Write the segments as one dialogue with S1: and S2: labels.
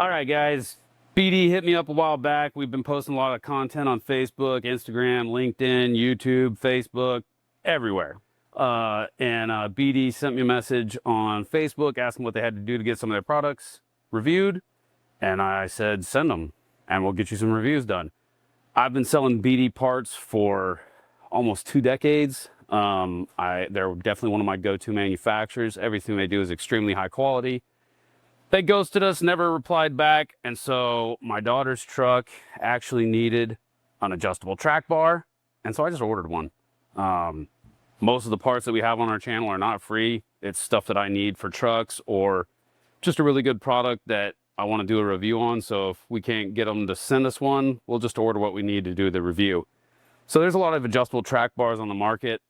S1: All right, guys. BD hit me up a while back. We've been posting a lot of content on Facebook, Instagram, LinkedIn, YouTube, Facebook, everywhere. BD sent me a message on Facebook asking what they had to do to get some of their products reviewed. And I said, send them and we'll get you some reviews done. I've been selling BD parts for almost 2 decades. They're definitely one of my go-to manufacturers. Everything they do is extremely high quality. They ghosted us, never replied back, and so my daughter's truck actually needed an adjustable track bar, and so I just ordered one. Most of the parts that we have on our channel are not free. It's stuff that I need for trucks or just a really good product that I want to do a review on. So if we can't get them to send us one, we'll just order what we need to do the review. So there's a lot of adjustable track bars on the market.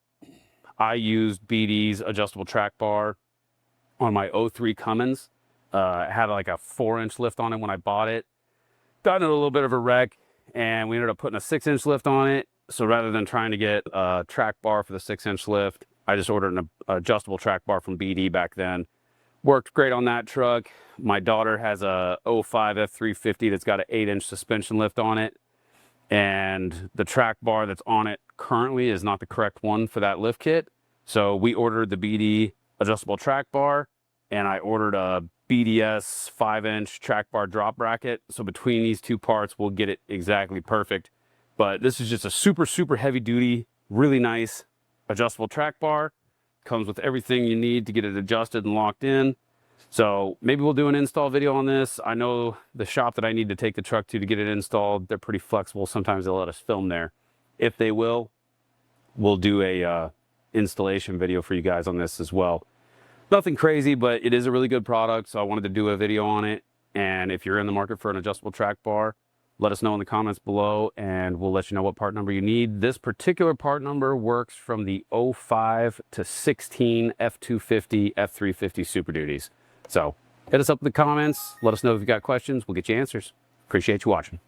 S1: I used BD's adjustable track bar on my 03 Cummins. It had like a 4-inch lift on it when I bought it. Got in a little bit of a wreck and we ended up putting a 6-inch lift on it. So rather than trying to get a track bar for the 6-inch lift, I just ordered an adjustable track bar from BD back then. Worked great on that truck. My daughter has a 05 F350 that's got an 8-inch suspension lift on it. And the track bar that's on it currently is not the correct one for that lift kit. So we ordered the BD adjustable track bar, and I ordered a BDS 5-inch track bar drop bracket. So between these two parts, we'll get it exactly perfect. But this is just a super, super heavy duty, really nice adjustable track bar. Comes with everything you need to get it adjusted and locked in. So maybe we'll do an install video on this. I know the shop that I need to take the truck to get it installed, they're pretty flexible. Sometimes they'll let us film there. If they will, we'll do a installation video for you guys on this as well. Nothing crazy, but it is a really good product, so I wanted to do a video on it. And if you're in the market for an adjustable track bar, let us know in the comments below and we'll let you know what part number you need. This particular part number works from the 05 to 16 F250, F350 Super Duties. So hit us up in the comments. Let us know if you've got questions. We'll get you answers. Appreciate you watching.